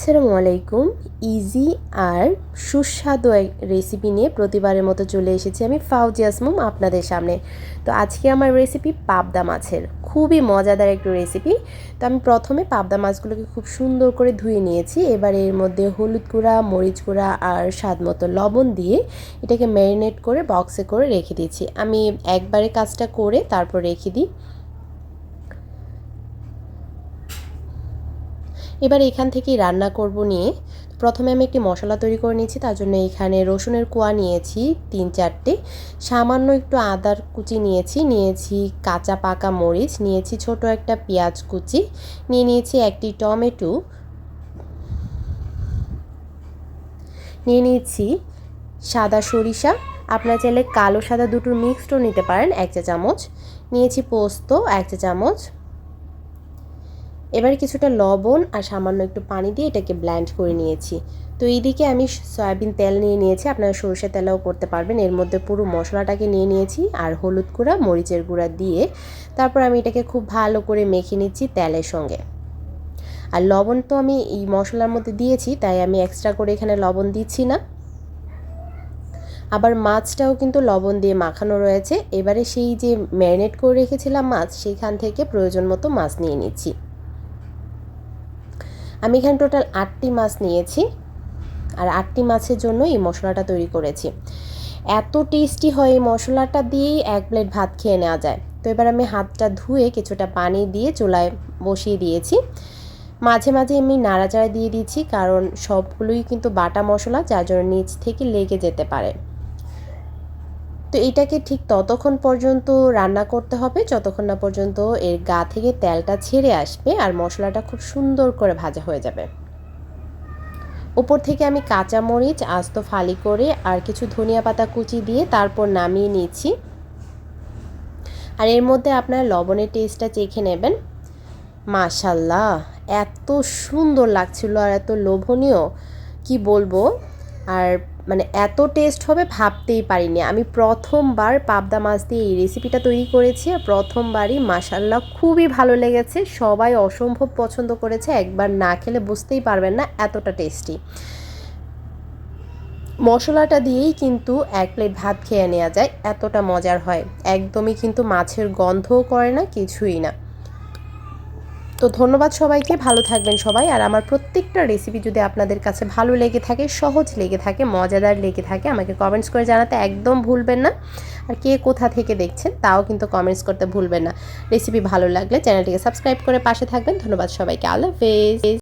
আসসালামু আলাইকুম। ইজি আর সুস্বাদু এক রেসিপি নিয়ে প্রতিবারের মতো চলে এসেছি আমি ফাউজিয়াস মম আপনাদের সামনে। তো আজকে আমার রেসিপি পাবদা মাছের, খুবই মজাদার একটু রেসিপি। তো আমি প্রথমে পাবদা মাছগুলোকে খুব সুন্দর করে ধুয়ে নিয়েছি। এবার এর মধ্যে হলুদ গুঁড়া, মরিচ গুঁড়া আর স্বাদ মতো লবণ দিয়ে এটাকে ম্যারিনেট করে বক্সে করে রেখে দিয়েছি। আমি একবারে কাজটা করে তারপর রেখে দিই। এবার এখান থেকেই রান্না করব নিয়ে প্রথমে আমি একটি মশলা তৈরি করে নিয়েছি। তার জন্য এখানে রসুনের কোয়া নিয়েছি 3-4টে, সামান্য একটু আদার কুচি নিয়েছি কাঁচা পাকা মরিচ নিয়েছি, ছোট একটা পেঁয়াজ কুচি নিয়েছি, একটি টমেটো নিয়েছি, সাদা সরিষা, আপনারা চাইলে কালো সাদা দুটোর মিক্সডও নিতে পারেন 1 চা চামচ, নিয়েছি পোস্ত 1 চা চামচ। এবার কিছুটা লবণ আর সামান্য একটু পানি দিয়ে এটাকে ব্লেন্ড করে নিয়েছি। তো এইদিকে আমি সয়াবিন তেল নিয়েছি, আপনারা সরষের তেলও করতে পারবেন। এর মধ্যে পুরো মশলাটাকে নিয়েছি আর হলুদ গুঁড়া, মরিচের গুঁড়া দিয়ে তারপর আমি এটাকে খুব ভালো করে মেখে নিচ্ছি তেলের সঙ্গে। আর লবণ তো আমি এই মশলার মধ্যে দিয়েছি, তাই আমি এক্সট্রা করে এখানে লবণ দিচ্ছি না। আবার মাছটাও কিন্তু লবণ দিয়ে মাখানো রয়েছে। এবারে সেই যে ম্যারিনেট করে রেখেছিলাম মাছ, সেইখান থেকে প্রয়োজন মতো মাছ নিয়ে নিচ্ছি। আমি এখানে টোটাল 8টি মাছ নিয়েছি আর 8টি মাছের জন্য এই মশলাটা তৈরি করেছি। এত টেস্টি হয় এই মশলাটা দিয়েই 1 প্লেট ভাত খেয়ে নেওয়া যায়। তো এবার আমি হাতটা ধুয়ে কিছুটা পানি দিয়ে চুলায় বসিয়ে দিয়েছি। মাঝে মাঝে আমি নাড়াচাড়া দিয়ে দিচ্ছি, কারণ সবগুলোই কিন্তু বাটা মশলা, যার জন্য নিচ থেকে লেগে যেতে পারে। তো এটাকে ঠিক ততক্ষণ পর্যন্ত রান্না করতে হবে যতক্ষণ না পর্যন্ত এর গা থেকে তেলটা ছেড়ে আসবে আর মশলাটা খুব সুন্দর করে ভাজা হয়ে যাবে। উপর থেকে আমি কাঁচা মরিচ আস্ত ফালি করে আর কিছু ধনিয়া পাতা কুচি দিয়ে তারপর নামিয়ে নিয়েছি। আর এর মধ্যে আপনার লবণের টেস্টটা চেখে নেবেন। মাশাল্লাহ, এত সুন্দর লাগছিল আর এত লোভনীয়, কি বলবো। আর মানে এত টেস্ট হবে ভাবতেই পারিনি। আমি প্রথমবার পাবদা মাছ দিয়ে এই রেসিপিটা তৈরি করেছি আর প্রথমবারই মাশাল্লাহ খুবই ভালো লেগেছে। সবাই অসম্ভব পছন্দ করেছে, একবার না খেলে বুঝতেই পারবেন না এতটা টেস্টি। মশলাটা দিয়েই কিন্তু 1 প্লেট ভাত খেয়ে নেওয়া যায়, এতটা মজার হয়। একদমই কিন্তু মাছের গন্ধও করে না, কিছুই না। তো ধন্যবাদ সবাইকে, ভালো থাকবেন সবাই। আর আমার প্রত্যেকটা রেসিপি যদি আপনাদের কাছে ভালো লেগে থাকে, সহজ লেগে থাকে, মজাদার লেগে থাকে, আমাকে কমেন্টস করে জানাতে একদম ভুলবেন না। আর কে কোথা থেকে দেখছেন তাও কিন্তু কমেন্টস করতে ভুলবেন না। রেসিপি ভালো লাগলে চ্যানেলটিকে সাবস্ক্রাইব করে পাশে থাকবেন। ধন্যবাদ সবাইকে, আল্লাহ হাফেজ।